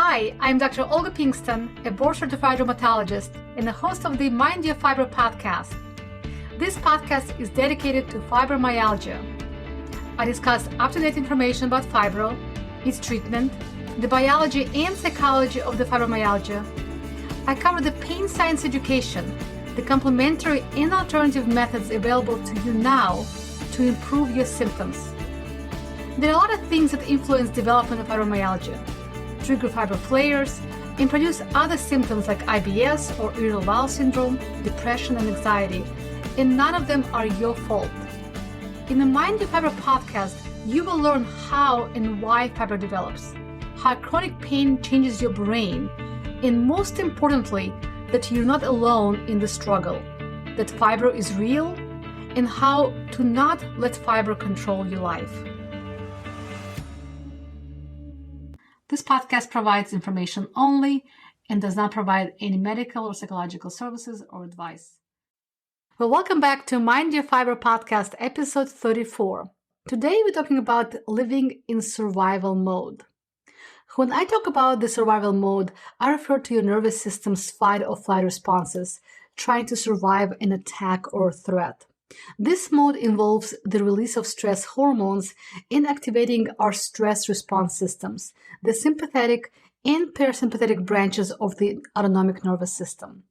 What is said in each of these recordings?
Hi, I'm Dr. Olga Pinkston, a board-certified rheumatologist and the host of the Mind Your Fibro podcast. This podcast is dedicated to fibromyalgia. I discuss up-to-date information about fibro, its treatment, the biology and psychology of the fibromyalgia. I cover the pain science education, the complementary and alternative methods available to you now to improve your symptoms. There are a lot of things that influence development of fibromyalgia, trigger fibro flares, and produce other symptoms like IBS or irritable bowel syndrome, depression, and anxiety, and none of them are your fault. In the Mind Your Fibro podcast, you will learn how and why fibro develops, how chronic pain changes your brain, and most importantly, that you're not alone in the struggle, that fibro is real, and how to not let fibro control your life. This podcast provides information only and does not provide any medical or psychological services or advice. Well, welcome back to Mind Your Fibro podcast, episode 34. Today we're talking about living in survival mode. When I talk about the survival mode, I refer to your nervous system's fight or flight responses, trying to survive an attack or threat. This mode involves the release of stress hormones in activating our stress response systems, the sympathetic and parasympathetic branches of the autonomic nervous system.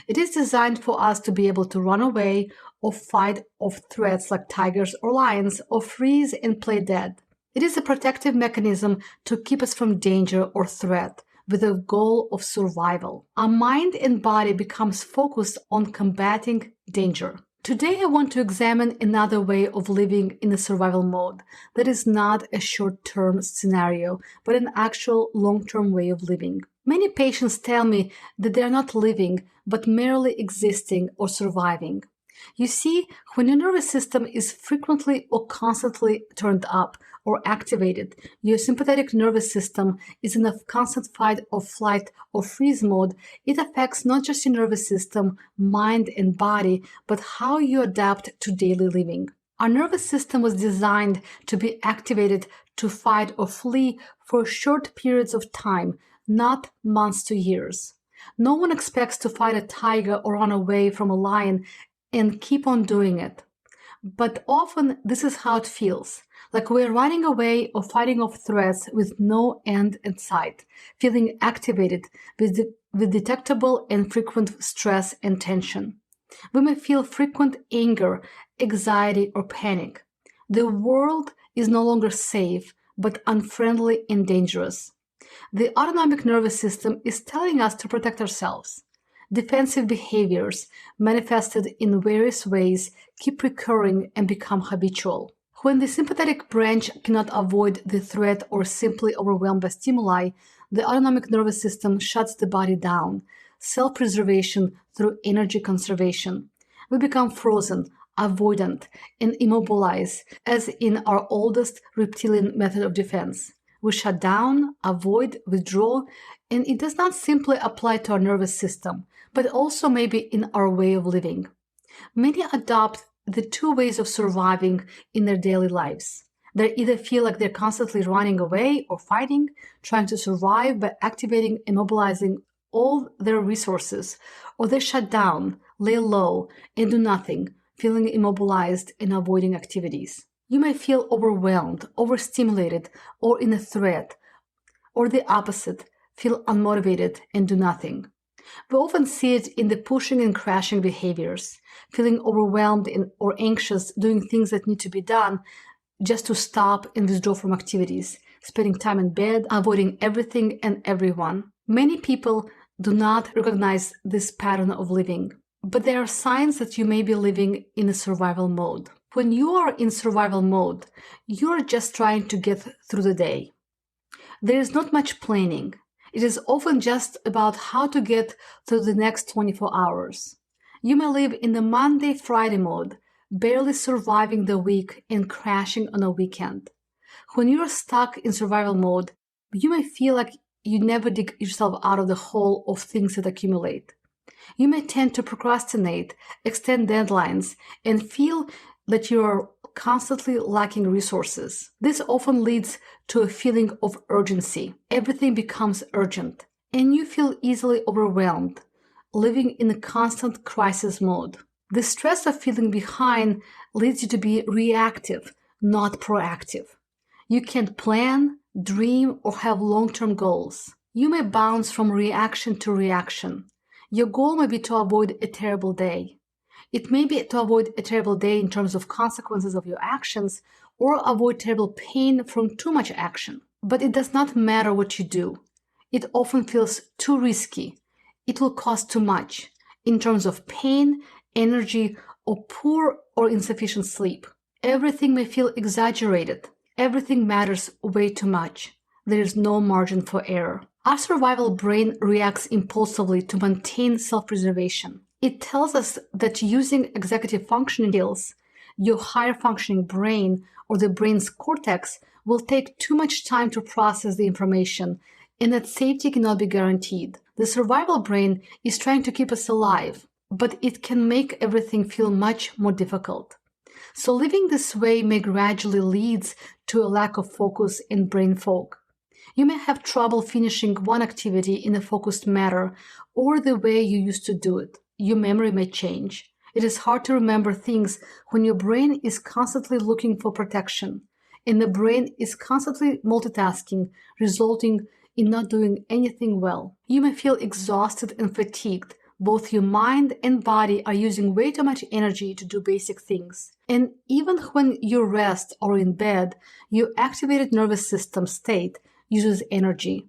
It is designed for us to be able to run away or fight off threats like tigers or lions, or freeze and play dead. It is a protective mechanism to keep us from danger or threat with the goal of survival. Our mind and body becomes focused on combating danger. Today, I want to examine another way of living in a survival mode that is not a short-term scenario, but an actual long-term way of living. Many patients tell me that they are not living, but merely existing or surviving. You see, when your nervous system is frequently or constantly turned up or activated, your sympathetic nervous system is in a constant fight or flight or freeze mode. It affects not just your nervous system, mind, and body, but how you adapt to daily living. Our nervous system was designed to be activated to fight or flee for short periods of time, not months to years. No one expects to fight a tiger or run away from a lion and keep on doing it. But often this is how it feels, like we're running away or fighting off threats with no end in sight, feeling activated with detectable and frequent stress and tension. We may feel frequent anger, anxiety, or panic. The world is no longer safe, but unfriendly and dangerous. The autonomic nervous system is telling us to protect ourselves. Defensive behaviors, manifested in various ways, keep recurring and become habitual. When the sympathetic branch cannot avoid the threat or simply overwhelmed by stimuli, the autonomic nervous system shuts the body down, self-preservation through energy conservation. We become frozen, avoidant, and immobilized, as in our oldest reptilian method of defense. We shut down, avoid, withdraw, and it does not simply apply to our nervous system, but also maybe in our way of living. Many adopt the two ways of surviving in their daily lives. They either feel like they're constantly running away or fighting, trying to survive by activating and mobilizing all their resources, or they shut down, lay low, and do nothing, feeling immobilized and avoiding activities. You may feel overwhelmed, overstimulated, or in a threat, or the opposite, feel unmotivated and do nothing. We often see it in the pushing and crashing behaviors, feeling overwhelmed or anxious, doing things that need to be done just to stop and withdraw from activities, spending time in bed, avoiding everything and everyone. Many people do not recognize this pattern of living, but there are signs that you may be living in a survival mode. When you are in survival mode, you're just trying to get through the day. There is not much planning. It is often just about how to get through the next 24 hours. You may live in the Monday-Friday mode, barely surviving the week and crashing on a weekend. When you're stuck in survival mode, you may feel like you never dig yourself out of the hole of things that accumulate. You may tend to procrastinate, extend deadlines, and feel that you are constantly lacking resources. This often leads to a feeling of urgency. Everything becomes urgent, and you feel easily overwhelmed, living in a constant crisis mode. The stress of feeling behind leads you to be reactive, not proactive. You can't plan, dream, or have long-term goals. You may bounce from reaction to reaction. Your goal may be to avoid a terrible day. It may be to avoid a terrible day in terms of consequences of your actions or avoid terrible pain from too much action. But it does not matter what you do. It often feels too risky. It will cost too much in terms of pain, energy, or poor or insufficient sleep. Everything may feel exaggerated. Everything matters way too much. There is no margin for error. Our survival brain reacts impulsively to maintain self-preservation. It tells us that using executive functioning skills, your higher functioning brain or the brain's cortex will take too much time to process the information and that safety cannot be guaranteed. The survival brain is trying to keep us alive, but it can make everything feel much more difficult. So living this way may gradually lead to a lack of focus and brain fog. You may have trouble finishing one activity in a focused manner or the way you used to do it. Your memory may change. It is hard to remember things when your brain is constantly looking for protection, and the brain is constantly multitasking, resulting in not doing anything well. You may feel exhausted and fatigued. Both your mind and body are using way too much energy to do basic things. And even when you rest or in bed, your activated nervous system state uses energy.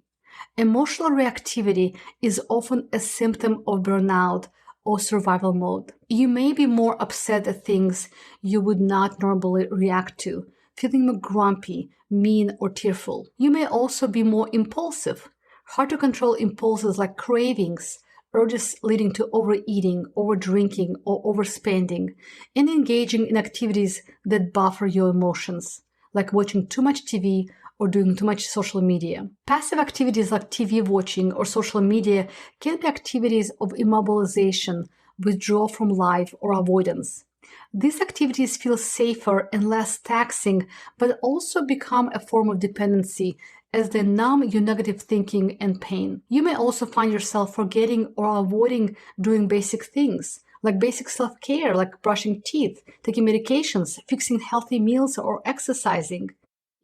Emotional reactivity is often a symptom of burnout or survival mode. You may be more upset at things you would not normally react to, feeling more grumpy, mean, or tearful. You may also be more impulsive, hard to control impulses like cravings, urges leading to overeating, overdrinking, or overspending, and engaging in activities that buffer your emotions, like watching too much TV or doing too much social media. Passive activities like TV watching or social media can be activities of immobilization, withdrawal from life, or avoidance. These activities feel safer and less taxing, but also become a form of dependency as they numb your negative thinking and pain. You may also find yourself forgetting or avoiding doing basic things, like basic self-care, like brushing teeth, taking medications, fixing healthy meals, or exercising.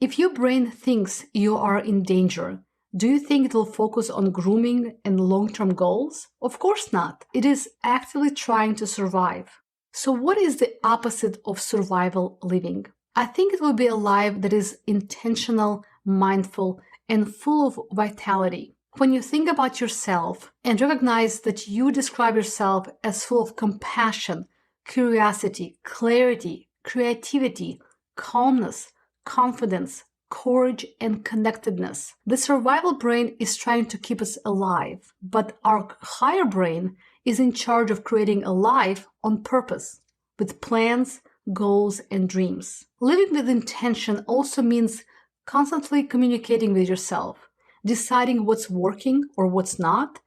If your brain thinks you are in danger, do you think it will focus on grooming and long-term goals? Of course not. It is actively trying to survive. So what is the opposite of survival living? I think it will be a life that is intentional, mindful, and full of vitality. When you think about yourself and recognize that you describe yourself as full of compassion, curiosity, clarity, creativity, calmness, confidence, courage, and connectedness. The survival brain is trying to keep us alive, but our higher brain is in charge of creating a life on purpose, with plans, goals, and dreams. Living with intention also means constantly communicating with yourself, deciding what's working or what's not,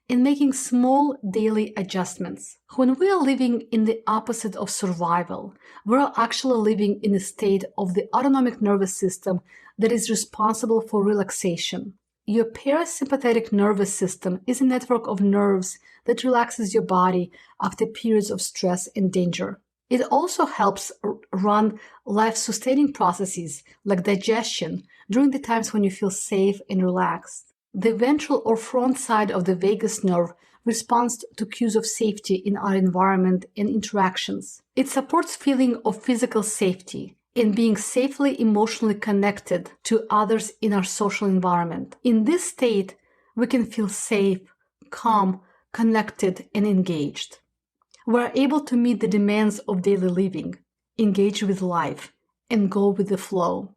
and making small daily adjustments. When we are living in the opposite of survival, we are actually living in a state of the autonomic nervous system that is responsible for relaxation. Your parasympathetic nervous system is a network of nerves that relaxes your body after periods of stress and danger. It also helps run life-sustaining processes like digestion during the times when you feel safe and relaxed. The ventral or front side of the vagus nerve responds to cues of safety in our environment and interactions. It supports feeling of physical safety and being safely emotionally connected to others in our social environment. In this state, we can feel safe, calm, connected, and engaged. We are able to meet the demands of daily living, engage with life, and go with the flow.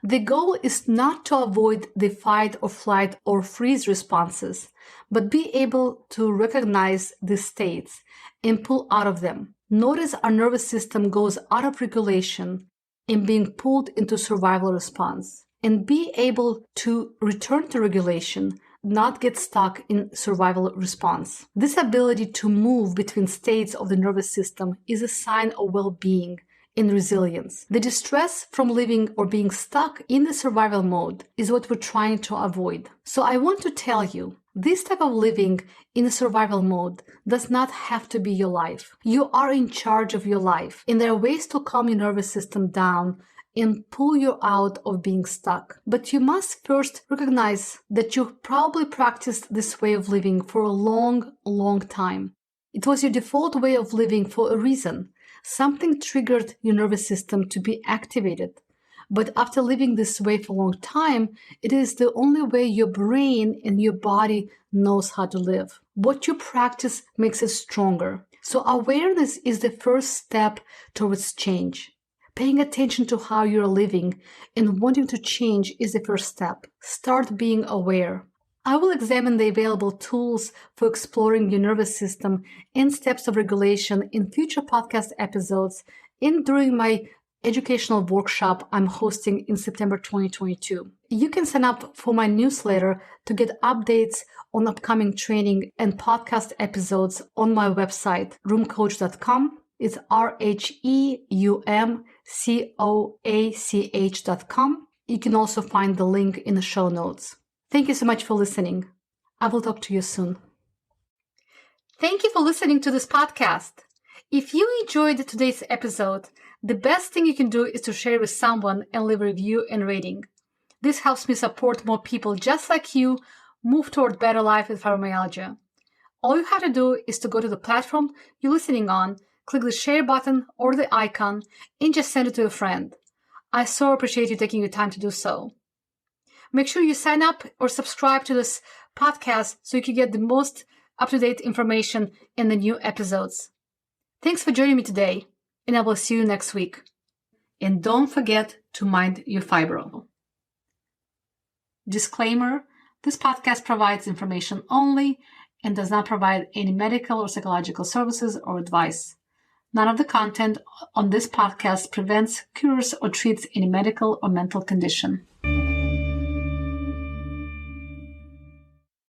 The goal is not to avoid the fight or flight or freeze responses, but be able to recognize these states and pull out of them. Notice our nervous system goes out of regulation and being pulled into survival response, and be able to return to regulation, not get stuck in survival response. This ability to move between states of the nervous system is a sign of well-being in resilience. The distress from living or being stuck in the survival mode is what we're trying to avoid. So I want to tell you, this type of living in a survival mode does not have to be your life. You are in charge of your life, and there are ways to calm your nervous system down and pull you out of being stuck. But you must first recognize that you probably practiced this way of living for a long, long time. It was your default way of living for a reason. Something triggered your nervous system to be activated. But after living this way for a long time, it is the only way your brain and your body knows how to live. What you practice makes it stronger. So awareness is the first step towards change. Paying attention to how you're living and wanting to change is the first step. Start being aware. I will examine the available tools for exploring your nervous system and steps of regulation in future podcast episodes and during my educational workshop I'm hosting in September 2022. You can sign up for my newsletter to get updates on upcoming training and podcast episodes on my website, roomcoach.com. It's RHEUMCOACH.com. You can also find the link in the show notes. Thank you so much for listening. I will talk to you soon. Thank you for listening to this podcast. If you enjoyed today's episode, the best thing you can do is to share it with someone and leave a review and rating. This helps me support more people just like you move toward better life with fibromyalgia. All you have to do is to go to the platform you're listening on, click the share button or the icon, and just send it to a friend. I so appreciate you taking your time to do so. Make sure you sign up or subscribe to this podcast so you can get the most up-to-date information in the new episodes. Thanks for joining me today, and I will see you next week. And don't forget to mind your fibro. Disclaimer, this podcast provides information only and does not provide any medical or psychological services or advice. None of the content on this podcast prevents, cures, or treats any medical or mental condition.